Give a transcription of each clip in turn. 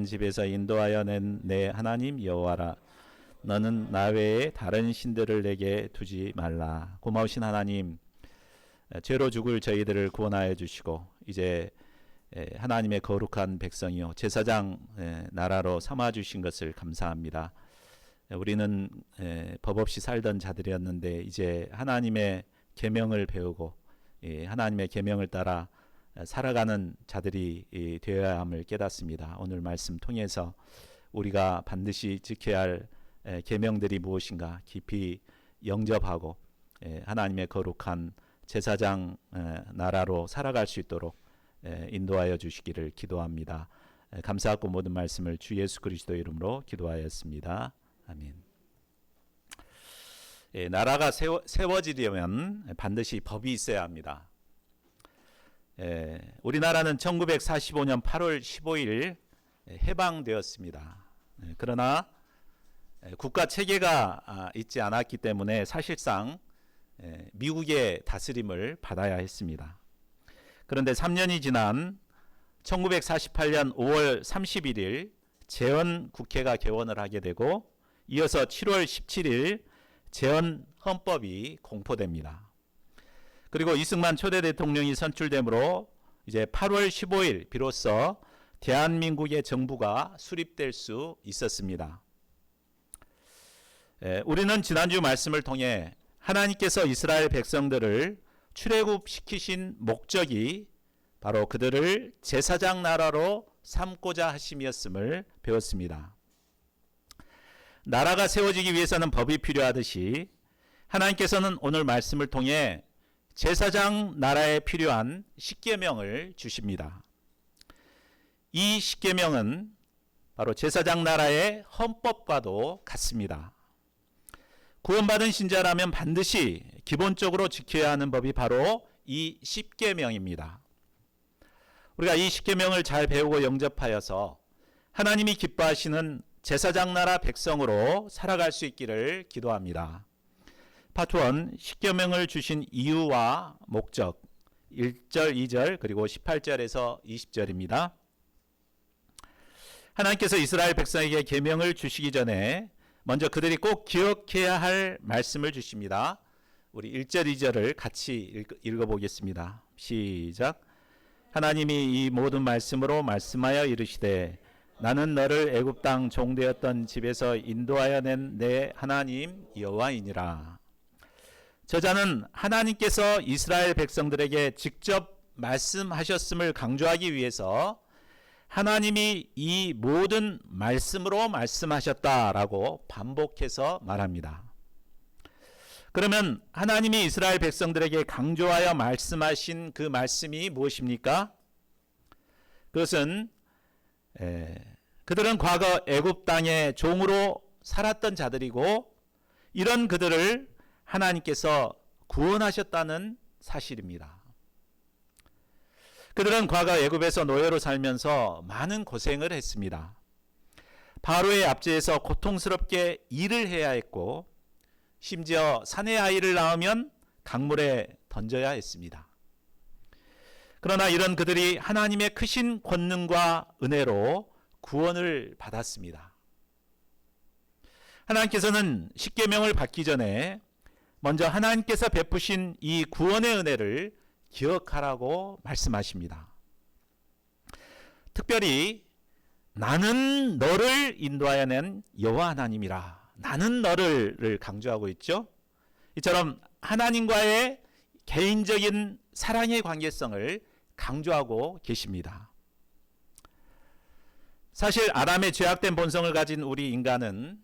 집에서 인도하여 낸 내 하나님 여호와라. 너는 나 외에 다른 신들을 내게 두지 말라. 고마우신 하나님, 죄로 죽을 저희들을 구원하여 주시고 이제 하나님의 거룩한 백성이요 제사장 나라로 삼아 주신 것을 감사합니다. 우리는 법 없이 살던 자들이었는데 이제 하나님의 계명을 배우고 하나님의 계명을 따라 살아가는 자들이 되어야 함을 깨닫습니다. 오늘 말씀 통해서 우리가 반드시 지켜야 할 계명들이 무엇인가 깊이 영접하고 하나님의 거룩한 제사장 나라로 살아갈 수 있도록 인도하여 주시기를 기도합니다. 감사하고 모든 말씀을 주 예수 그리스도의 이름으로 기도하였습니다. 아멘. 나라가 세워지려면 반드시 법이 있어야 합니다. 우리나라는 1945년 8월 15일 해방되었습니다. 그러나 국가 체계가 있지 않았기 때문에 사실상 미국의 다스림을 받아야 했습니다. 그런데 3년이 지난 1948년 5월 31일 재헌 국회가 개원을 하게 되고 이어서 7월 17일 재헌 헌법이 공포됩니다. 그리고 이승만 초대 대통령이 선출되므로 이제 8월 15일 비로소 대한민국의 정부가 수립될 수 있었습니다. 우리는 지난주 말씀을 통해 하나님께서 이스라엘 백성들을 출애굽시키신 목적이 바로 그들을 제사장 나라로 삼고자 하심이었음을 배웠습니다. 나라가 세워지기 위해서는 법이 필요하듯이 하나님께서는 오늘 말씀을 통해 제사장 나라에 필요한 십계명을 주십니다. 이 십계명은 바로 제사장 나라의 헌법과도 같습니다. 구원받은 신자라면 반드시 기본적으로 지켜야 하는 법이 바로 이 십계명입니다. 우리가 이 십계명을 잘 배우고 영접하여서 하나님이 기뻐하시는 제사장 나라 백성으로 살아갈 수 있기를 기도합니다. 파트 1, 십계명을 주신 이유와 목적 1절, 2절 그리고 18절에서 20절입니다. 하나님께서 이스라엘 백성에게 계명을 주시기 전에 먼저 그들이 꼭 기억해야 할 말씀을 주십니다. 우리 1절, 2절을 같이 읽어보겠습니다. 시작. 하나님이 이 모든 말씀으로 말씀하여 이르시되 나는 너를 애굽 땅 종되었던 집에서 인도하여 낸 내 하나님 여호와이니라. 저자는 하나님께서 이스라엘 백성들에게 직접 말씀하셨음을 강조하기 위해서 하나님이 이 모든 말씀으로 말씀하셨다라고 반복해서 말합니다. 그러면 하나님이 이스라엘 백성들에게 강조하여 말씀하신 그 말씀이 무엇입니까? 그것은 그들은 과거 애굽 땅의 종으로 살았던 자들이고 이런 그들을 하나님께서 구원하셨다는 사실입니다. 그들은 과거 애굽에서 노예로 살면서 많은 고생을 했습니다. 바로의 압제에서 고통스럽게 일을 해야 했고 심지어 사내 아이를 낳으면 강물에 던져야 했습니다. 그러나 이런 그들이 하나님의 크신 권능과 은혜로 구원을 받았습니다. 하나님께서는 십계명을 받기 전에 먼저 하나님께서 베푸신 이 구원의 은혜를 기억하라고 말씀하십니다. 특별히 나는 너를 인도하여 낸 여호와 하나님이라. 나는 너를 강조하고 있죠. 이처럼 하나님과의 개인적인 사랑의 관계성을 강조하고 계십니다. 사실 아담의 죄악된 본성을 가진 우리 인간은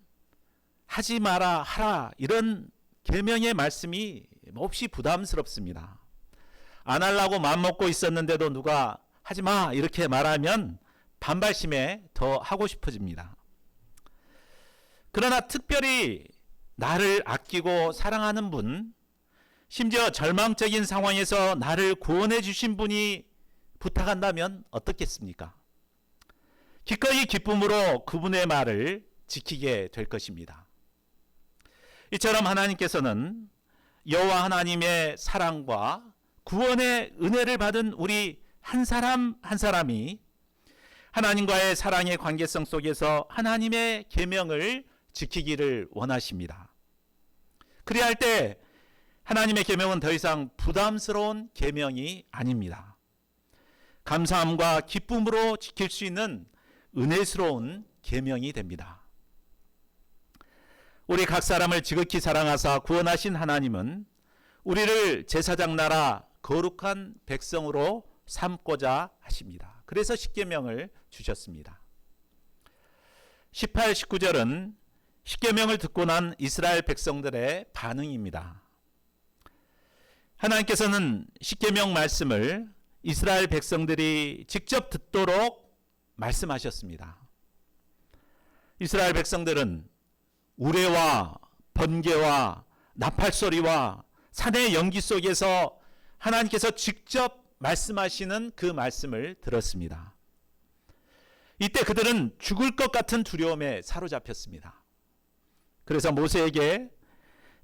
하지 마라 하라 이런 계명의 말씀이 몹시 부담스럽습니다. 안 하려고 마음먹고 있었는데도 누가 하지 마 이렇게 말하면 반발심에 더 하고 싶어집니다. 그러나 특별히 나를 아끼고 사랑하는 분, 심지어 절망적인 상황에서 나를 구원해 주신 분이 부탁한다면 어떻겠습니까? 기꺼이 기쁨으로 그분의 말을 지키게 될 것입니다. 이처럼 하나님께서는 여호와 하나님의 사랑과 구원의 은혜를 받은 우리 한 사람 한 사람이 하나님과의 사랑의 관계성 속에서 하나님의 계명을 지키기를 원하십니다. 그래야 할 때 하나님의 계명은 더 이상 부담스러운 계명이 아닙니다. 감사함과 기쁨으로 지킬 수 있는 은혜스러운 계명이 됩니다. 우리 각 사람을 지극히 사랑하사 구원하신 하나님은 우리를 제사장 나라 거룩한 백성으로 삼고자 하십니다. 그래서 십계명을 주셨습니다. 18, 19절은 십계명을 듣고 난 이스라엘 백성들의 반응입니다. 하나님께서는 십계명 말씀을 이스라엘 백성들이 직접 듣도록 말씀하셨습니다. 이스라엘 백성들은 우레와 번개와 나팔소리와 산의 연기 속에서 하나님께서 직접 말씀하시는 그 말씀을 들었습니다. 이때 그들은 죽을 것 같은 두려움에 사로잡혔습니다. 그래서 모세에게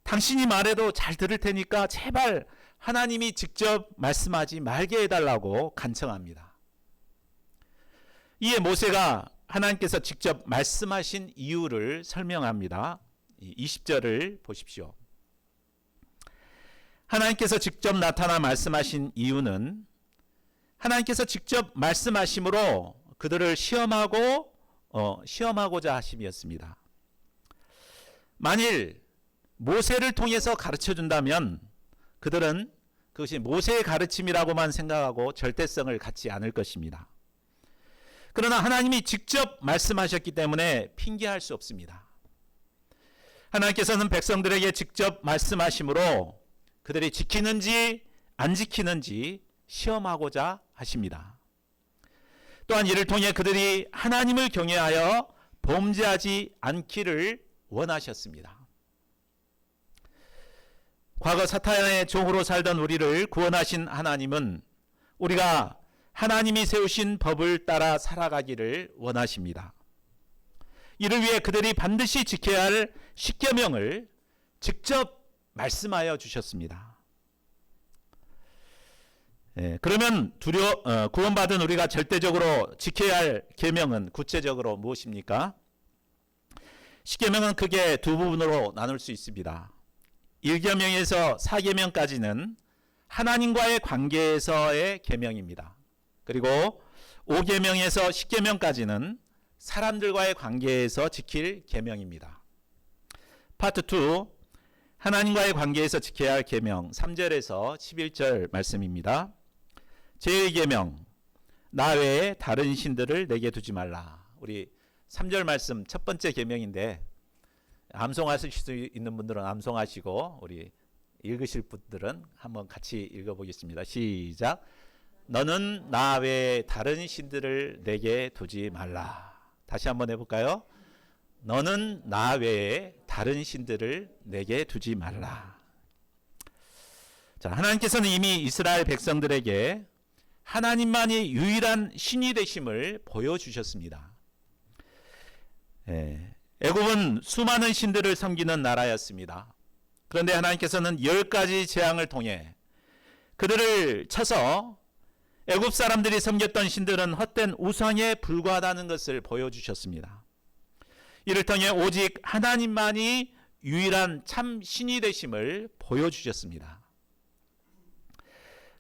당신이 말해도 잘 들을 테니까 제발 하나님이 직접 말씀하지 말게 해달라고 간청합니다. 이에 모세가 하나님께서 직접 말씀하신 이유를 설명합니다. 20절을 보십시오. 하나님께서 직접 나타나 말씀하신 이유는 하나님께서 직접 말씀하심으로 그들을 시험하고자 하심이었습니다. 만일 모세를 통해서 가르쳐 준다면 그들은 그것이 모세의 가르침이라고만 생각하고 절대성을 갖지 않을 것입니다. 그러나 하나님이 직접 말씀하셨기 때문에 핑계할 수 없습니다. 하나님께서는 백성들에게 직접 말씀하심으로 그들이 지키는지 안 지키는지 시험하고자 하십니다. 또한 이를 통해 그들이 하나님을 경외하여 범죄하지 않기를 원하셨습니다. 과거 사탄의 종으로 살던 우리를 구원하신 하나님은 우리가 하나님이 세우신 법을 따라 살아가기를 원하십니다. 이를 위해 그들이 반드시 지켜야 할 십계명을 직접 말씀하여 주셨습니다. 그러면 구원받은 우리가 절대적으로 지켜야 할 계명은 구체적으로 무엇입니까? 십계명은 크게 두 부분으로 나눌 수 있습니다. 1계명에서 4계명까지는 하나님과의 관계에서의 계명입니다. 그리고 5계명에서 10계명까지는 사람들과의 관계에서 지킬 계명입니다. 파트 2, 하나님과의 관계에서 지켜야 할 계명 3절에서 11절 말씀입니다. 제1계명, 나 외에 다른 신들을 내게 두지 말라. 우리 3절 말씀 첫 번째 계명인데 암송하실 수 있는 분들은 암송하시고 우리 읽으실 분들은 한번 같이 읽어보겠습니다. 시작. 너는 나 외에 다른 신들을 내게 두지 말라. 다시 한번 해볼까요? 너는 나 외에 다른 신들을 내게 두지 말라. 자, 하나님께서는 이미 이스라엘 백성들에게 하나님만이 유일한 신이 되심을 보여주셨습니다. 애굽은 수많은 신들을 섬기는 나라였습니다. 그런데 하나님께서는 10가지 재앙을 통해 그들을 쳐서 애굽 사람들이 섬겼던 신들은 헛된 우상에 불과하다는 것을 보여주셨습니다. 이를 통해 오직 하나님만이 유일한 참 신이 되심을 보여주셨습니다.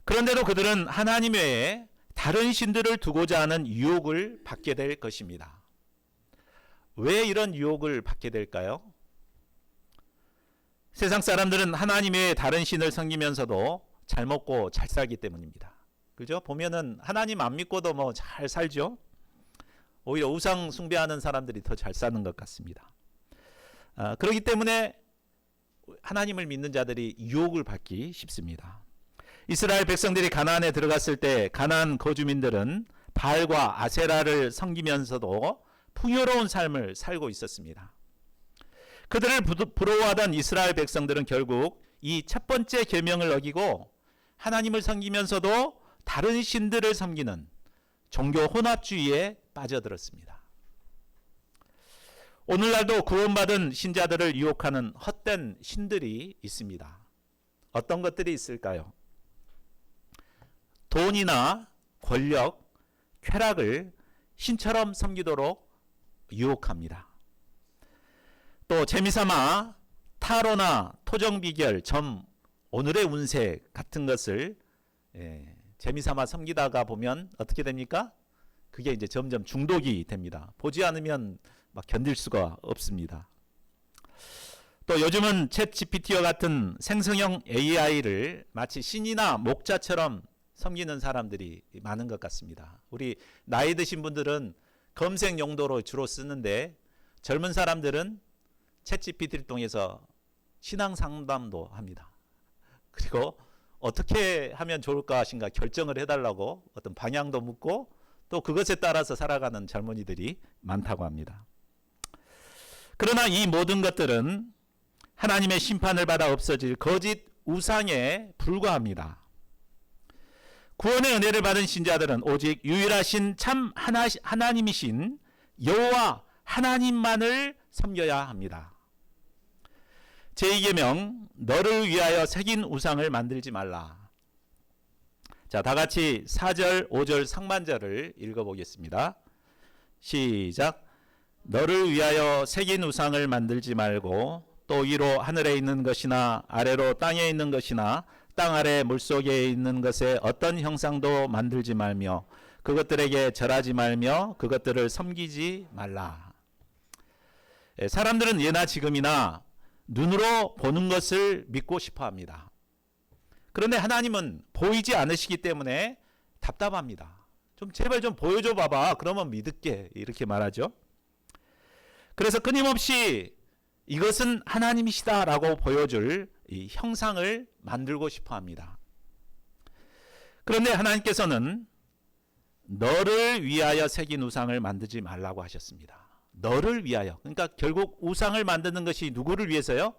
그런데도 그들은 하나님 외에 다른 신들을 두고자 하는 유혹을 받게 될 것입니다. 왜 이런 유혹을 받게 될까요? 세상 사람들은 하나님 외에 다른 신을 섬기면서도 잘 먹고 잘 살기 때문입니다. 그죠? 보면은 하나님 안 믿고도 뭐 잘 살죠? 오히려 우상 숭배하는 사람들이 더 잘 사는 것 같습니다. 그렇기 때문에 하나님을 믿는 자들이 유혹을 받기 쉽습니다. 이스라엘 백성들이 가나안에 들어갔을 때 가나안 거주민들은 바알과 아세라를 섬기면서도 풍요로운 삶을 살고 있었습니다. 그들을 부러워하던 이스라엘 백성들은 결국 이 첫 번째 계명을 어기고 하나님을 섬기면서도 다른 신들을 섬기는 종교 혼합주의에 빠져들었습니다. 오늘날도 구원받은 신자들을 유혹하는 헛된 신들이 있습니다. 어떤 것들이 있을까요? 돈이나 권력, 쾌락을 신처럼 섬기도록 유혹합니다. 또 재미삼아 타로나 토정비결, 점, 오늘의 운세 같은 것을 재미삼아 섬기다가 보면 어떻게 됩니까? 그게 이제 점점 중독이 됩니다. 보지 않으면 막 견딜 수가 없습니다. 또 요즘은 챗 GPT와 같은 생성형 AI를 마치 신이나 목자처럼 섬기는 사람들이 많은 것 같습니다. 우리 나이 드신 분들은 검색 용도로 주로 쓰는데 젊은 사람들은 챗 GPT를 통해서 신앙 상담도 합니다. 그리고 어떻게 하면 좋을까 하신가 결정을 해달라고 어떤 방향도 묻고 또 그것에 따라서 살아가는 젊은이들이 많다고 합니다. 그러나 이 모든 것들은 하나님의 심판을 받아 없어질 거짓 우상에 불과합니다. 구원의 은혜를 받은 신자들은 오직 유일하신 참 하나님이신 여호와 하나님만을 섬겨야 합니다. 제2계명, 너를 위하여 새긴 우상을 만들지 말라. 자, 다 같이 4절, 5절 상반절을 읽어보겠습니다. 시작. 너를 위하여 새긴 우상을 만들지 말고 또 위로 하늘에 있는 것이나 아래로 땅에 있는 것이나 땅 아래 물속에 있는 것에 어떤 형상도 만들지 말며 그것들에게 절하지 말며 그것들을 섬기지 말라. 사람들은 예나 지금이나 눈으로 보는 것을 믿고 싶어 합니다. 그런데 하나님은 보이지 않으시기 때문에 답답합니다. 좀 제발 좀 보여줘 봐봐. 그러면 믿을게. 이렇게 말하죠. 그래서 끊임없이 이것은 하나님이시다라고 보여줄 이 형상을 만들고 싶어 합니다. 그런데 하나님께서는 너를 위하여 새긴 우상을 만들지 말라고 하셨습니다. 너를 위하여. 그러니까 결국 우상을 만드는 것이 누구를 위해서요?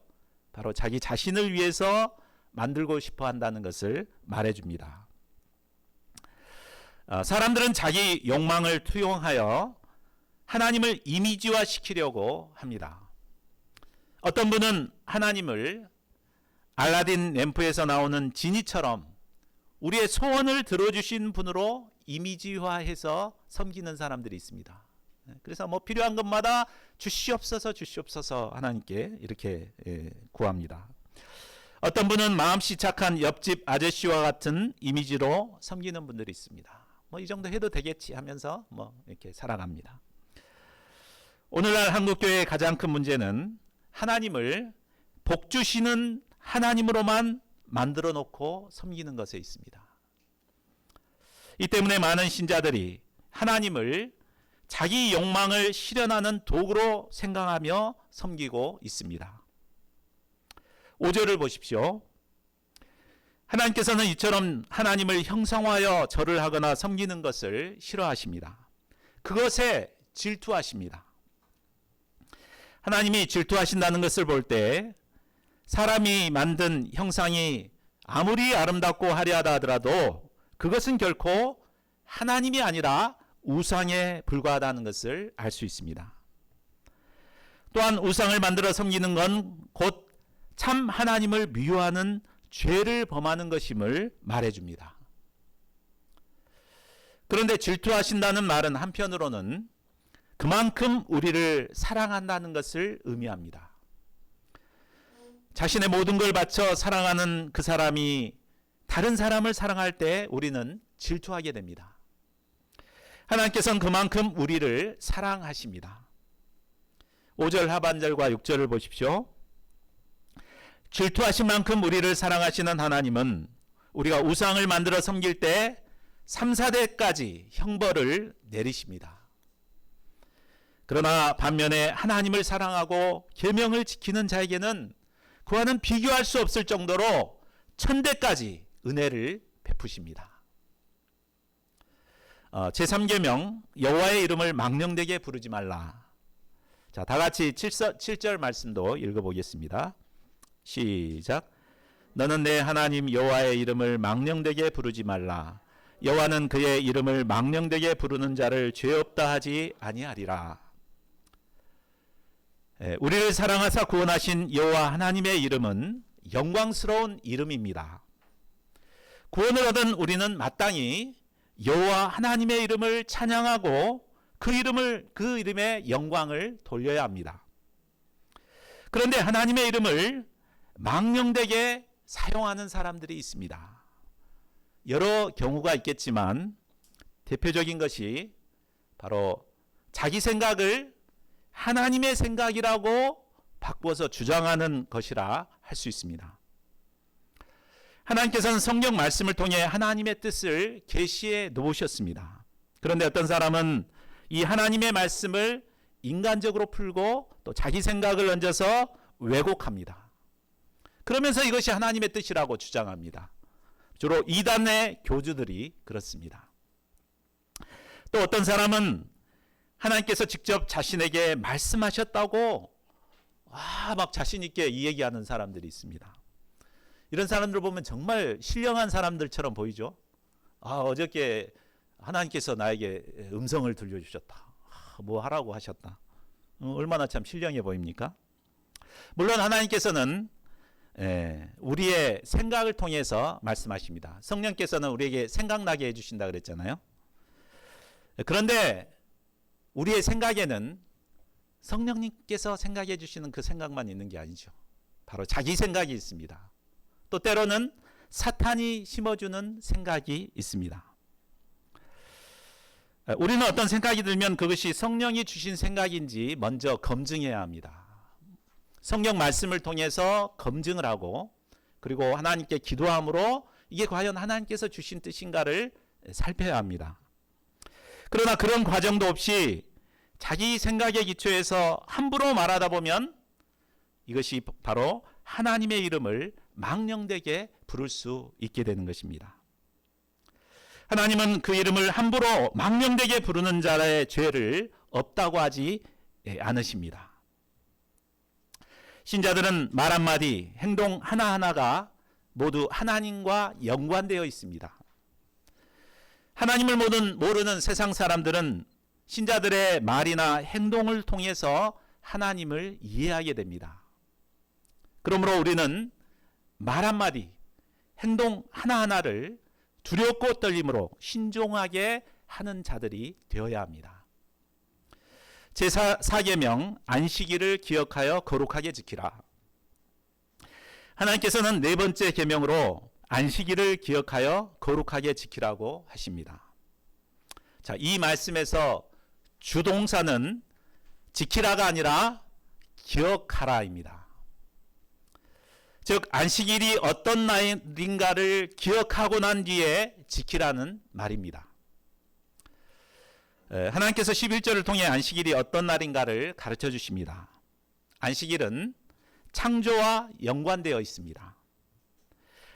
바로 자기 자신을 위해서 만들고 싶어 한다는 것을 말해줍니다. 사람들은 자기 욕망을 투영하여 하나님을 이미지화 시키려고 합니다. 어떤 분은 하나님을 알라딘 램프에서 나오는 지니처럼 우리의 소원을 들어주신 분으로 이미지화해서 섬기는 사람들이 있습니다. 그래서 뭐 필요한 것마다 주시옵소서 주시옵소서 하나님께 이렇게 구합니다. 어떤 분은 마음씨 착한 옆집 아저씨와 같은 이미지로 섬기는 분들이 있습니다. 뭐 이 정도 해도 되겠지 하면서 뭐 이렇게 살아갑니다. 오늘날 한국교회의 가장 큰 문제는 하나님을 복 주시는 하나님으로만 만들어 놓고 섬기는 것에 있습니다. 이 때문에 많은 신자들이 하나님을 자기 욕망을 실현하는 도구로 생각하며 섬기고 있습니다. 5절을 보십시오. 하나님께서는 이처럼 하나님을 형상화하여 절을 하거나 섬기는 것을 싫어하십니다. 그것에 질투하십니다. 하나님이 질투하신다는 것을 볼 때 사람이 만든 형상이 아무리 아름답고 화려하다 하더라도 그것은 결코 하나님이 아니라 우상에 불과하다는 것을 알 수 있습니다. 또한 우상을 만들어 섬기는 건 곧 참 하나님을 미워하는 죄를 범하는 것임을 말해줍니다. 그런데 질투하신다는 말은 한편으로는 그만큼 우리를 사랑한다는 것을 의미합니다. 자신의 모든 걸 바쳐 사랑하는 그 사람이 다른 사람을 사랑할 때 우리는 질투하게 됩니다. 하나님께서는 그만큼 우리를 사랑하십니다. 5절 하반절과 6절을 보십시오. 질투하신 만큼 우리를 사랑하시는 하나님은 우리가 우상을 만들어 섬길 때 3, 4대까지 형벌을 내리십니다. 그러나 반면에 하나님을 사랑하고 계명을 지키는 자에게는 그와는 비교할 수 없을 정도로 1000대까지 은혜를 베푸십니다. 제3계명 여호와의 이름을 망령되게 부르지 말라. 자, 다 같이 7절 말씀도 읽어보겠습니다. 시작. 너는 내 하나님 여호와의 이름을 망령되게 부르지 말라. 여호와는 그의 이름을 망령되게 부르는 자를 죄 없다 하지 아니하리라. 우리를 사랑하사 구원하신 여호와 하나님의 이름은 영광스러운 이름입니다. 구원을 얻은 우리는 마땅히 여호와 하나님의 이름을 찬양하고 그 이름의 영광을 돌려야 합니다. 그런데 하나님의 이름을 망령되게 사용하는 사람들이 있습니다. 여러 경우가 있겠지만 대표적인 것이 바로 자기 생각을 하나님의 생각이라고 바꾸어서 주장하는 것이라 할 수 있습니다. 하나님께서는 성경 말씀을 통해 하나님의 뜻을 계시해 놓으셨습니다. 그런데 어떤 사람은 이 하나님의 말씀을 인간적으로 풀고 또 자기 생각을 얹어서 왜곡합니다. 그러면서 이것이 하나님의 뜻이라고 주장합니다. 주로 이단의 교주들이 그렇습니다. 또 어떤 사람은 하나님께서 직접 자신에게 말씀하셨다고 막 자신 있게 이 얘기하는 사람들이 있습니다. 이런 사람들 보면 정말 신령한 사람들처럼 보이죠. 어저께 하나님께서 나에게 음성을 들려주셨다. 뭐 하라고 하셨다. 얼마나 참 신령해 보입니까? 물론 하나님께서는 우리의 생각을 통해서 말씀하십니다. 성령께서는 우리에게 생각나게 해주신다 그랬잖아요. 그런데 우리의 생각에는 성령님께서 생각해 주시는 그 생각만 있는 게 아니죠. 바로 자기 생각이 있습니다. 또 때로는 사탄이 심어주는 생각이 있습니다. 우리는 어떤 생각이 들면 그것이 성령이 주신 생각인지 먼저 검증해야 합니다. 성경 말씀을 통해서 검증을 하고 그리고 하나님께 기도함으로 이게 과연 하나님께서 주신 뜻인가를 살펴야 합니다. 그러나 그런 과정도 없이 자기 생각에 기초해서 함부로 말하다 보면 이것이 바로 하나님의 이름을 망령되게 부를 수 있게 되는 것입니다. 하나님은 그 이름을 함부로 망령되게 부르는 자의 죄를 없다고 하지 않으십니다. 신자들은 말 한마디, 행동 하나하나가 모두 하나님과 연관되어 있습니다. 하나님을 모르는 세상 사람들은 신자들의 말이나 행동을 통해서 하나님을 이해하게 됩니다. 그러므로 우리는 말 한마디, 행동 하나하나를 두렵고 떨림으로 신중하게 하는 자들이 되어야 합니다. 제4계명 안식일을 기억하여 거룩하게 지키라. 하나님께서는 네 번째 계명으로 안식일을 기억하여 거룩하게 지키라고 하십니다. 자, 이 말씀에서 주동사는 지키라가 아니라 기억하라입니다. 즉 안식일이 어떤 날인가를 기억하고 난 뒤에 지키라는 말입니다. 하나님께서 11절을 통해 안식일이 어떤 날인가를 가르쳐 주십니다. 안식일은 창조와 연관되어 있습니다.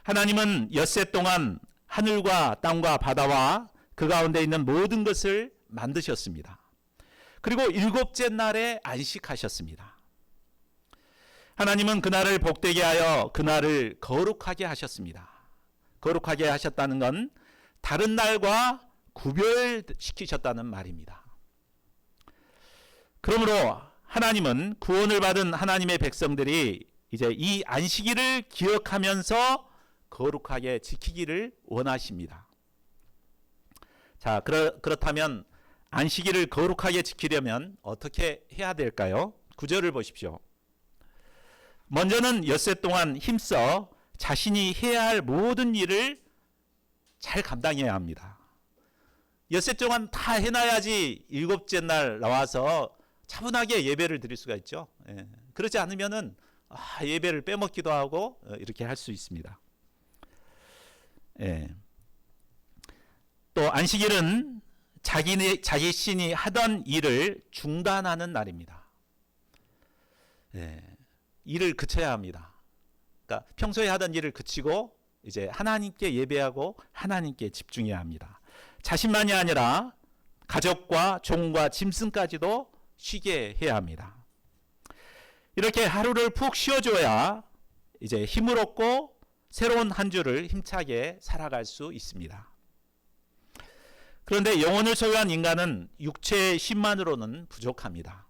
하나님은 엿새 동안 하늘과 땅과 바다와 그 가운데 있는 모든 것을 만드셨습니다. 그리고 일곱째 날에 안식하셨습니다. 하나님은 그날을 복되게 하여 그날을 거룩하게 하셨습니다. 거룩하게 하셨다는 건 다른 날과 구별시키셨다는 말입니다. 그러므로 하나님은 구원을 받은 하나님의 백성들이 이제 이 안식일을 기억하면서 거룩하게 지키기를 원하십니다. 자, 그렇다면 안식일을 거룩하게 지키려면 어떻게 해야 될까요? 9절을 보십시오. 먼저는 엿새 동안 힘써 자신이 해야 할 모든 일을 잘 감당해야 합니다. 엿새 동안 다 해놔야지 일곱째 날 나와서 차분하게 예배를 드릴 수가 있죠. 그렇지 않으면은 예배를 빼먹기도 하고 이렇게 할 수 있습니다. 또 안식일은 자기 신이 하던 일을 중단하는 날입니다. 일을 그쳐야 합니다. 그러니까 평소에 하던 일을 그치고 이제 하나님께 예배하고 하나님께 집중해야 합니다. 자신만이 아니라 가족과 종과 짐승까지도 쉬게 해야 합니다. 이렇게 하루를 푹 쉬어줘야 이제 힘을 얻고 새로운 한 주를 힘차게 살아갈 수 있습니다. 그런데 영혼을 소유한 인간은 육체의 힘만으로는 부족합니다.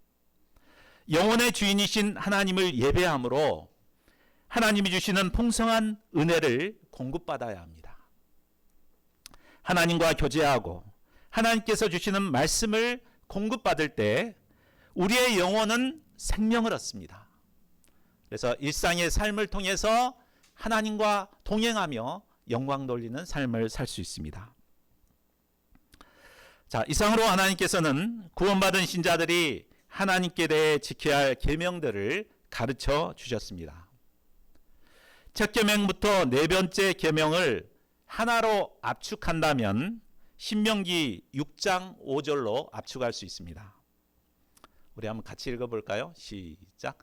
영혼의 주인이신 하나님을 예배함으로 하나님이 주시는 풍성한 은혜를 공급받아야 합니다. 하나님과 교제하고 하나님께서 주시는 말씀을 공급받을 때 우리의 영혼은 생명을 얻습니다. 그래서 일상의 삶을 통해서 하나님과 동행하며 영광 돌리는 삶을 살 수 있습니다. 자, 이상으로 하나님께서는 구원받은 신자들이 하나님께 대해 지켜야 할 계명들을 가르쳐 주셨습니다. 첫 계명부터 네 번째 계명을 하나로 압축한다면 신명기 6장 5절로 압축할 수 있습니다. 우리 한번 같이 읽어볼까요? 시작.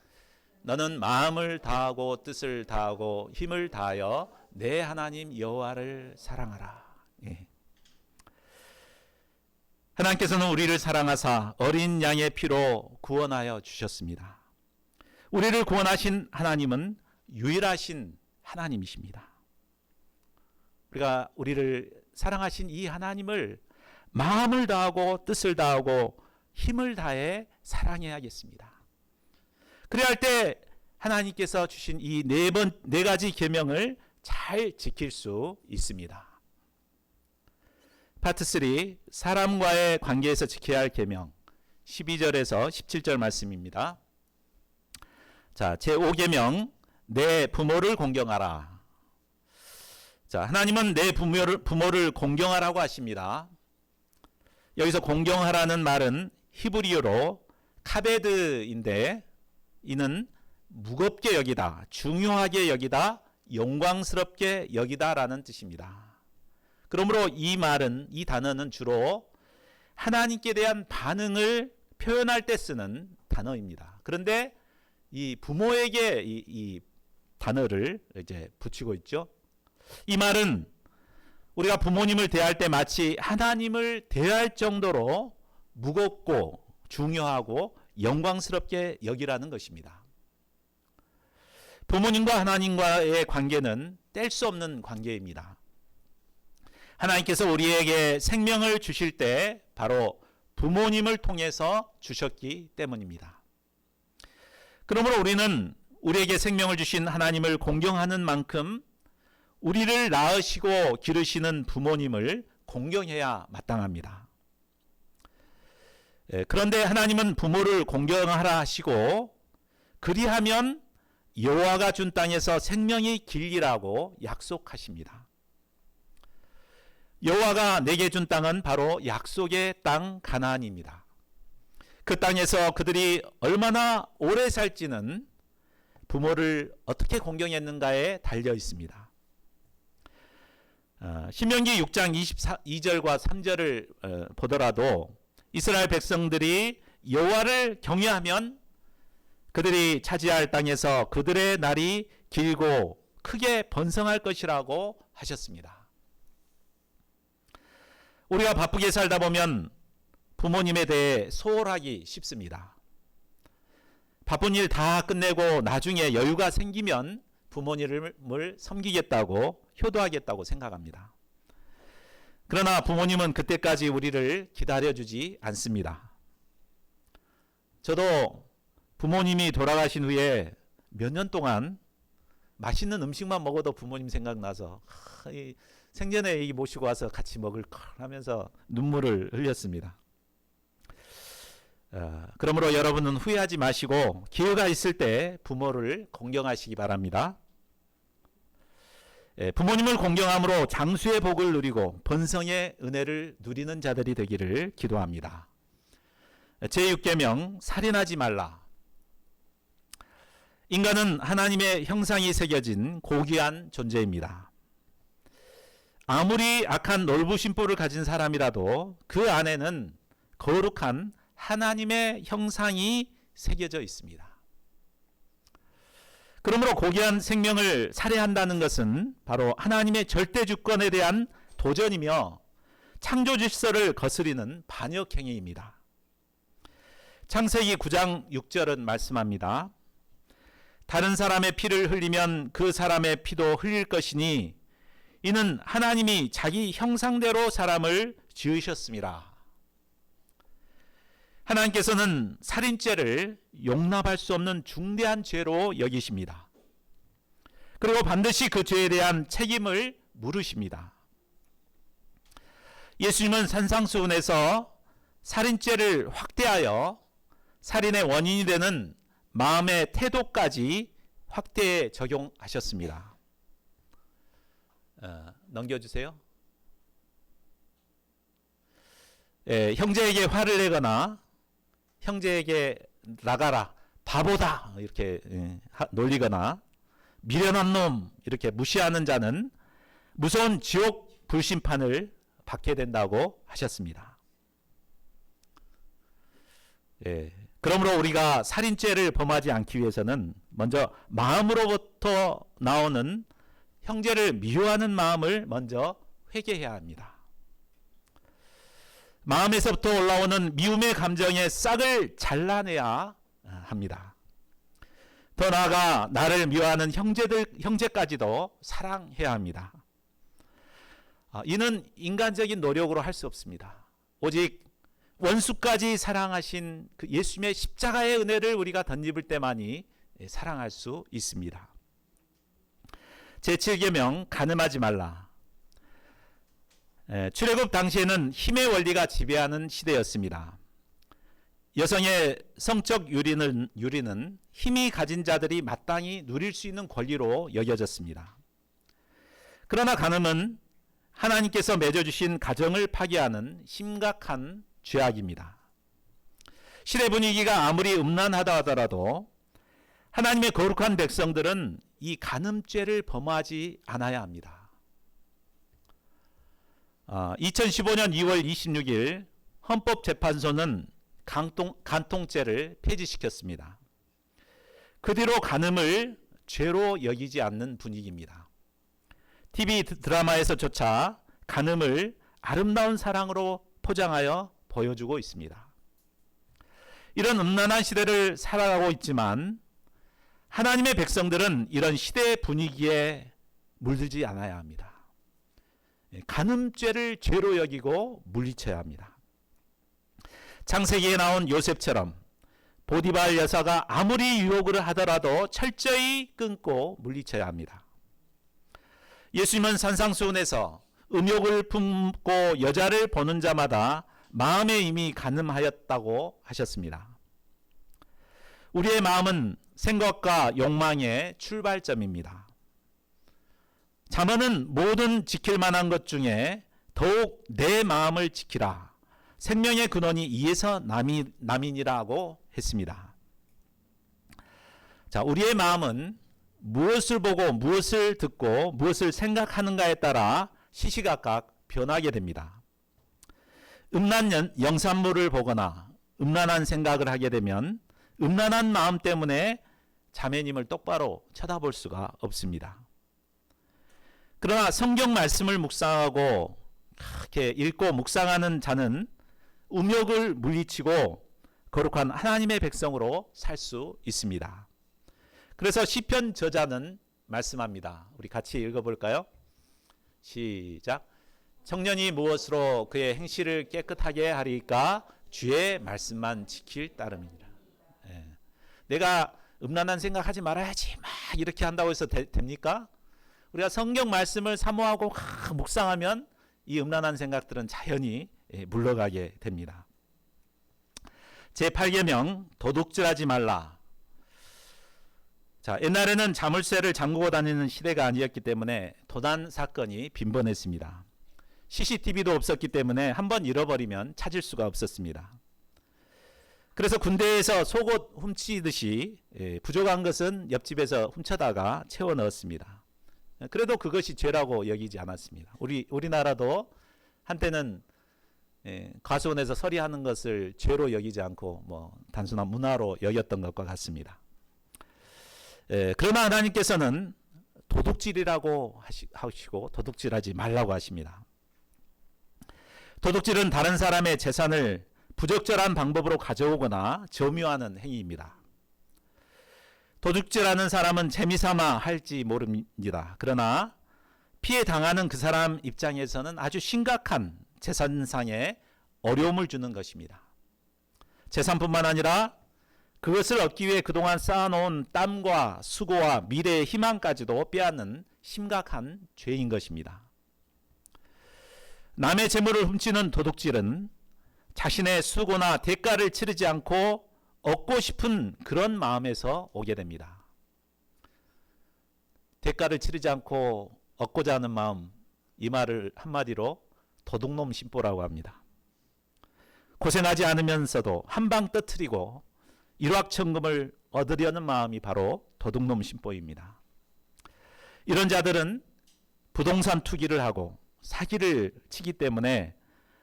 너는 마음을 다하고 뜻을 다하고 힘을 다하여 내 하나님 여호와를 사랑하라. 예. 하나님께서는 우리를 사랑하사 어린 양의 피로 구원하여 주셨습니다. 우리를 구원하신 하나님은 유일하신 하나님이십니다. 우리가 우리를 사랑하신 이 하나님을 마음을 다하고 뜻을 다하고 힘을 다해 사랑해야겠습니다. 그래야 할 때 하나님께서 주신 이 네 가지 계명을 잘 지킬 수 있습니다. 파트 3, 사람과의 관계에서 지켜야 할 계명 12절에서 17절 말씀입니다. 자, 제5계명 내 부모를 공경하라. 자, 하나님은 내 부모를 공경하라고 하십니다. 여기서 공경하라는 말은 히브리어로 카베드인데 이는 무겁게 여기다, 중요하게 여기다, 영광스럽게 여기다라는 뜻입니다. 그러므로 이 말은, 이 단어는 주로 하나님께 대한 반응을 표현할 때 쓰는 단어입니다. 그런데 이 부모에게 이 단어를 이제 붙이고 있죠. 이 말은 우리가 부모님을 대할 때 마치 하나님을 대할 정도로 무겁고 중요하고 영광스럽게 여기라는 것입니다. 부모님과 하나님과의 관계는 뗄 수 없는 관계입니다. 하나님께서 우리에게 생명을 주실 때 바로 부모님을 통해서 주셨기 때문입니다. 그러므로 우리는 우리에게 생명을 주신 하나님을 공경하는 만큼 우리를 낳으시고 기르시는 부모님을 공경해야 마땅합니다. 그런데 하나님은 부모를 공경하라 하시고 그리하면 여호와가 준 땅에서 생명이 길리라고 약속하십니다. 여호와가 내게 준 땅은 바로 약속의 땅 가나안입니다. 그 땅에서 그들이 얼마나 오래 살지는 부모를 어떻게 공경했는가에 달려 있습니다. 신명기 6장 22절과 3절을 보더라도 이스라엘 백성들이 여호와를 경외하면 그들이 차지할 땅에서 그들의 날이 길고 크게 번성할 것이라고 하셨습니다. 우리가 바쁘게 살다 보면 부모님에 대해 소홀하기 쉽습니다. 바쁜 일 다 끝내고 나중에 여유가 생기면 부모님을 섬기겠다고 효도하겠다고 생각합니다. 그러나 부모님은 그때까지 우리를 기다려주지 않습니다. 저도 부모님이 돌아가신 후에 몇 년 동안 맛있는 음식만 먹어도 부모님 생각나서 생전에 이 모시고 와서 같이 먹을 걸 하면서 눈물을 흘렸습니다. 그러므로 여러분은 후회하지 마시고 기회가 있을 때 부모를 공경하시기 바랍니다. 부모님을 공경함으로 장수의 복을 누리고 번성의 은혜를 누리는 자들이 되기를 기도합니다. 제6계명 살인하지 말라. 인간은 하나님의 형상이 새겨진 고귀한 존재입니다. 아무리 악한 놀부심보를 가진 사람이라도 그 안에는 거룩한 하나님의 형상이 새겨져 있습니다. 그러므로 고귀한 생명을 살해한다는 것은 바로 하나님의 절대 주권에 대한 도전이며 창조 질서를 거스리는 반역 행위입니다. 창세기 9장 6절은 말씀합니다. 다른 사람의 피를 흘리면 그 사람의 피도 흘릴 것이니 이는 하나님이 자기 형상대로 사람을 지으셨습니다. 하나님께서는 살인죄를 용납할 수 없는 중대한 죄로 여기십니다. 그리고 반드시 그 죄에 대한 책임을 물으십니다. 예수님은 산상수훈에서 살인죄를 확대하여 살인의 원인이 되는 마음의 태도까지 확대해 적용하셨습니다. 넘겨주세요. 형제에게 화를 내거나 형제에게 나가라, 바보다 이렇게 놀리거나 미련한 놈 이렇게 무시하는 자는 무서운 지옥 불심판을 받게 된다고 하셨습니다. 그러므로 우리가 살인죄를 범하지 않기 위해서는 먼저 마음으로부터 나오는 형제를 미워하는 마음을 먼저 회개해야 합니다. 마음에서부터 올라오는 미움의 감정의 싹을 잘라내야 합니다. 더 나아가 나를 미워하는 형제까지도 사랑해야 합니다. 이는 인간적인 노력으로 할 수 없습니다. 오직 원수까지 사랑하신 그 예수님의 십자가의 은혜를 우리가 덧입을 때만이 사랑할 수 있습니다. 제7계명 간음하지 말라. 출애굽 당시에는 힘의 원리가 지배하는 시대였습니다. 여성의 성적 유리는 힘이 가진 자들이 마땅히 누릴 수 있는 권리로 여겨졌습니다. 그러나 간음은 하나님께서 맺어주신 가정을 파괴하는 심각한 죄악입니다. 시대 분위기가 아무리 음란하다 하더라도 하나님의 거룩한 백성들은 이 간음죄를 범하지 않아야 합니다. 2015년 2월 26일 헌법재판소는 간통죄를 폐지시켰습니다. 그 뒤로 간음을 죄로 여기지 않는 분위기입니다. TV 드라마에서조차 간음을 아름다운 사랑으로 포장하여 보여주고 있습니다. 이런 음란한 시대를 살아가고 있지만 하나님의 백성들은 이런 시대의 분위기에 물들지 않아야 합니다. 간음죄를 죄로 여기고 물리쳐야 합니다. 창세기에 나온 요셉처럼 보디발 여사가 아무리 유혹을 하더라도 철저히 끊고 물리쳐야 합니다. 예수님은 산상수훈에서 음욕을 품고 여자를 보는 자마다 마음에 이미 간음하였다고 하셨습니다. 우리의 마음은 생각과 욕망의 출발점입니다. 잠언은 모든 지킬 만한 것 중에 더욱 내 마음을 지키라. 생명의 근원이 이에서 남이니라고 했습니다. 자, 우리의 마음은 무엇을 보고 무엇을 듣고 무엇을 생각하는가에 따라 시시각각 변하게 됩니다. 음란한 영상물을 보거나 음란한 생각을 하게 되면 음란한 마음 때문에 자매님을 똑바로 쳐다볼 수가 없습니다. 그러나 성경 말씀을 묵상하고 그렇게 읽고 묵상하는 자는 음욕을 물리치고 거룩한 하나님의 백성으로 살 수 있습니다. 그래서 시편 저자는 말씀합니다. 우리 같이 읽어볼까요? 시작. 청년이 무엇으로 그의 행실을 깨끗하게 하리까? 주의 말씀만 지킬 따름이니라. 내가 음란한 생각하지 말아야지 막 이렇게 한다고 해서 됩니까? 우리가 성경 말씀을 사모하고 묵상하면 이 음란한 생각들은 자연히 물러가게 됩니다. 제8계명 도둑질하지 말라. 자, 옛날에는 자물쇠를 잠그고 다니는 시대가 아니었기 때문에 도난 사건이 빈번했습니다. CCTV도 없었기 때문에 한번 잃어버리면 찾을 수가 없었습니다. 그래서 군대에서 속옷 훔치듯이 부족한 것은 옆집에서 훔쳐다가 채워 넣었습니다. 그래도 그것이 죄라고 여기지 않았습니다. 우리나라도 한때는 과수원에서 서리하는 것을 죄로 여기지 않고 단순한 문화로 여겼던 것과 같습니다. 그러나 하나님께서는 도둑질이라고 하시고 도둑질하지 말라고 하십니다. 도둑질은 다른 사람의 재산을 부적절한 방법으로 가져오거나 점유하는 행위입니다. 도둑질하는 사람은 재미삼아 할지 모릅니다. 그러나 피해 당하는 그 사람 입장에서는 아주 심각한 재산상의 어려움을 주는 것입니다. 재산뿐만 아니라 그것을 얻기 위해 그동안 쌓아놓은 땀과 수고와 미래의 희망까지도 빼앗는 심각한 죄인 것입니다. 남의 재물을 훔치는 도둑질은 자신의 수고나 대가를 치르지 않고 얻고 싶은 그런 마음에서 오게 됩니다. 대가를 치르지 않고 얻고자 하는 마음, 이 말을 한마디로 도둑놈 심보라고 합니다. 고생하지 않으면서도 한방 떠트리고 일확천금을 얻으려는 마음이 바로 도둑놈 심보입니다. 이런 자들은 부동산 투기를 하고 사기를 치기 때문에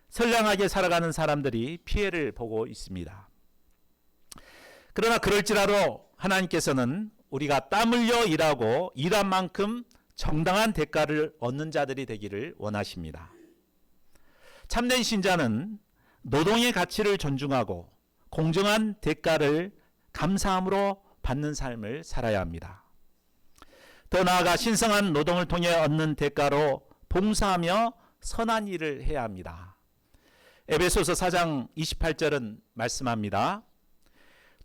선량하게 살아가는 사람들이 피해를 보고 있습니다. 그러나 그럴지라도 하나님께서는 우리가 땀 흘려 일하고 일한 만큼 정당한 대가를 얻는 자들이 되기를 원하십니다. 참된 신자는 노동의 가치를 존중하고 공정한 대가를 감사함으로 받는 삶을 살아야 합니다. 더 나아가 신성한 노동을 통해 얻는 대가로 봉사하며 선한 일을 해야 합니다. 에베소서 4장 28절은 말씀합니다.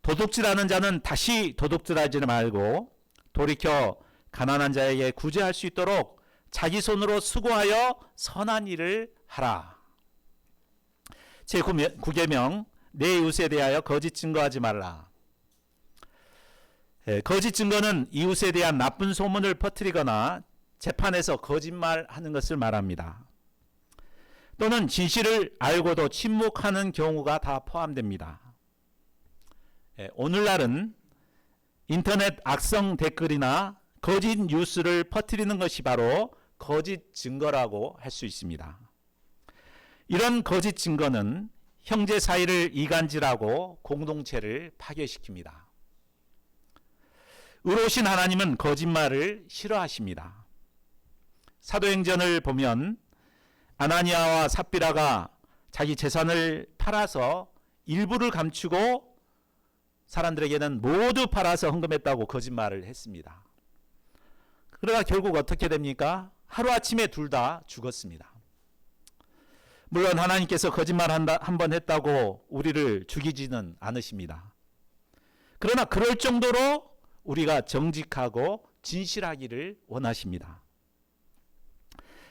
도둑질하는 자는 다시 도둑질하지 말고 돌이켜 가난한 자에게 구제할 수 있도록 자기 손으로 수고하여 선한 일을 하라. 제9계명 내 이웃에 대하여 거짓 증거하지 말라. 거짓 증거는 이웃에 대한 나쁜 소문을 퍼뜨리거나 재판에서 거짓말하는 것을 말합니다. 또는 진실을 알고도 침묵하는 경우가 다 포함됩니다. 오늘날은 인터넷 악성 댓글이나 거짓 뉴스를 퍼뜨리는 것이 바로 거짓 증거라고 할 수 있습니다. 이런 거짓 증거는 형제 사이를 이간질하고 공동체를 파괴시킵니다. 의로우신 하나님은 거짓말을 싫어하십니다. 사도행전을 보면 아나니아와 삽비라가 자기 재산을 팔아서 일부를 감추고 사람들에게는 모두 팔아서 헌금했다고 거짓말을 했습니다. 그러나 결국 어떻게 됩니까? 하루아침에 둘 다 죽었습니다. 물론 하나님께서 거짓말 한 번 했다고 우리를 죽이지는 않으십니다. 그러나 그럴 정도로 우리가 정직하고 진실하기를 원하십니다.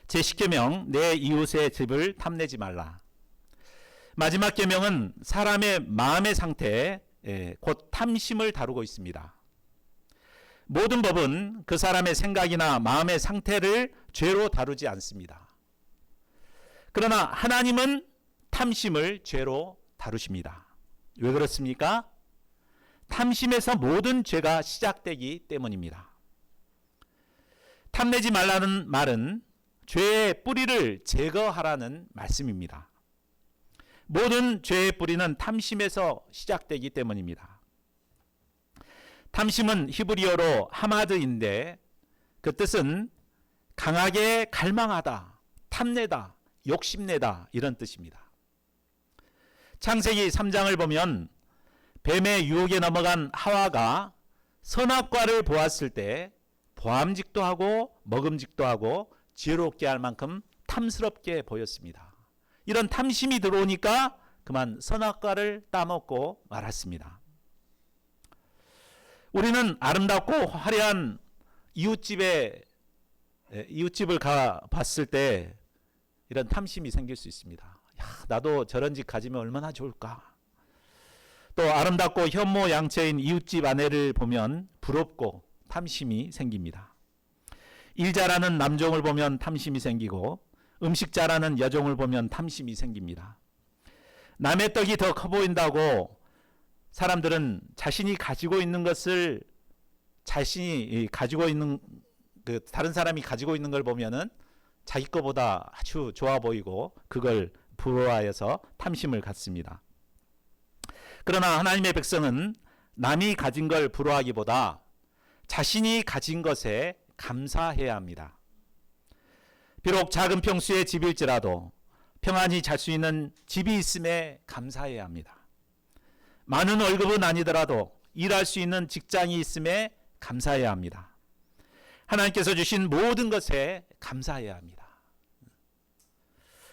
제10계명 내 이웃의 집을 탐내지 말라. 마지막 계명은 사람의 마음의 상태, 곧 탐심을 다루고 있습니다. 모든 법은 그 사람의 생각이나 마음의 상태를 죄로 다루지 않습니다. 그러나 하나님은 탐심을 죄로 다루십니다. 왜 그렇습니까? 탐심에서 모든 죄가 시작되기 때문입니다. 탐내지 말라는 말은 죄의 뿌리를 제거하라는 말씀입니다. 모든 죄의 뿌리는 탐심에서 시작되기 때문입니다. 탐심은 히브리어로 하마드인데 그 뜻은 강하게 갈망하다, 탐내다, 욕심내다 이런 뜻입니다. 창세기 3장을 보면 뱀의 유혹에 넘어간 하와가 선악과를 보았을 때 보암직도 하고 먹음직도 하고 지혜롭게 할 만큼 탐스럽게 보였습니다. 이런 탐심이 들어오니까 그만 선악과를 따먹고 말았습니다. 우리는 아름답고 화려한 이웃집을 가 봤을 때 이런 탐심이 생길 수 있습니다. 야, 나도 저런 집 가지면 얼마나 좋을까. 또 아름답고 현모양처인 이웃집 아내를 보면 부럽고 탐심이 생깁니다. 일 잘하는 남종을 보면 탐심이 생기고 음식 잘하는 여종을 보면 탐심이 생깁니다. 남의 떡이 더 커 보인다고 사람들은 자신이 가지고 있는 것을 자신이 가지고 있는 다른 사람이 가지고 있는 걸 보면은 자기 거보다 아주 좋아 보이고 그걸 부러워하여서 탐심을 갖습니다. 그러나 하나님의 백성은 남이 가진 걸 부러워하기보다 자신이 가진 것에 감사해야 합니다. 비록 작은 평수의 집일지라도 평안히 잘 수 있는 집이 있음에 감사해야 합니다. 많은 월급은 아니더라도 일할 수 있는 직장이 있음에 감사해야 합니다. 하나님께서 주신 모든 것에 감사해야 합니다.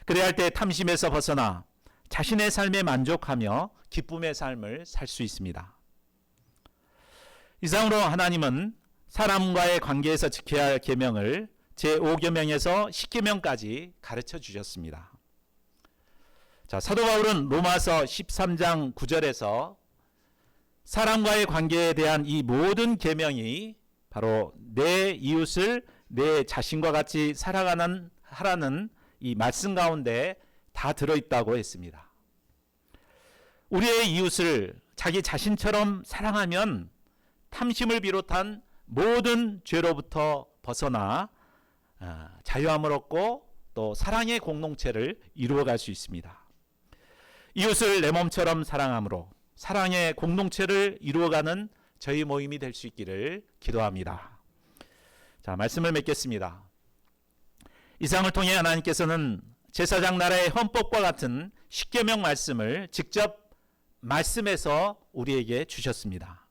그래야 할 때 탐심에서 벗어나 자신의 삶에 만족하며 기쁨의 삶을 살 수 있습니다. 이상으로 하나님은 사람과의 관계에서 지켜야 할 계명을 제5계명에서 10계명까지 가르쳐 주셨습니다. 자, 사도 바울은 로마서 13장 9절에서 사람과의 관계에 대한 이 모든 계명이 바로 내 이웃을 내 자신과 같이 하라는 이 말씀 가운데 다 들어있다고 했습니다. 우리의 이웃을 자기 자신처럼 사랑하면 탐심을 비롯한 모든 죄로부터 벗어나 자유함을 얻고 또 사랑의 공동체를 이루어갈 수 있습니다. 이웃을 내 몸처럼 사랑함으로 사랑의 공동체를 이루어가는 저희 모임이 될 수 있기를 기도합니다. 자, 말씀을 맺겠습니다. 이상을 통해 하나님께서는 제사장 나라의 헌법과 같은 십계명 말씀을 직접 말씀에서 우리에게 주셨습니다.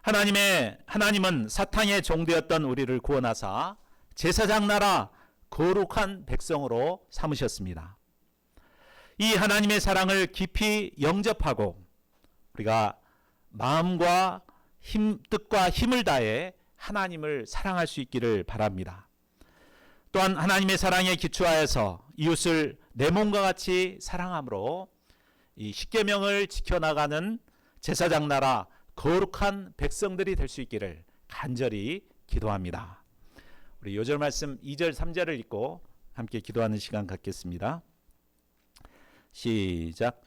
하나님은 사탄의 종되었던 우리를 구원하사 제사장 나라 거룩한 백성으로 삼으셨습니다. 이 하나님의 사랑을 깊이 영접하고 우리가 마음과 뜻과 힘을 다해 하나님을 사랑할 수 있기를 바랍니다. 또한 하나님의 사랑에 기초하여서 이웃을 내 몸과 같이 사랑함으로 이 십계명을 지켜나가는 제사장 나라 거룩한 백성들이 될 수 있기를 간절히 기도합니다. 우리 요절 말씀 2절 3절을 읽고 함께 기도하는 시간 갖겠습니다. 시작.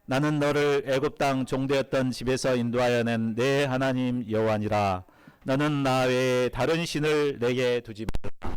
나는 너를 애굽 땅 종되었던 집에서 인도하여 낸 내 하나님 여호와니라. 너는 나 외에 다른 신을 내게 두지 말라.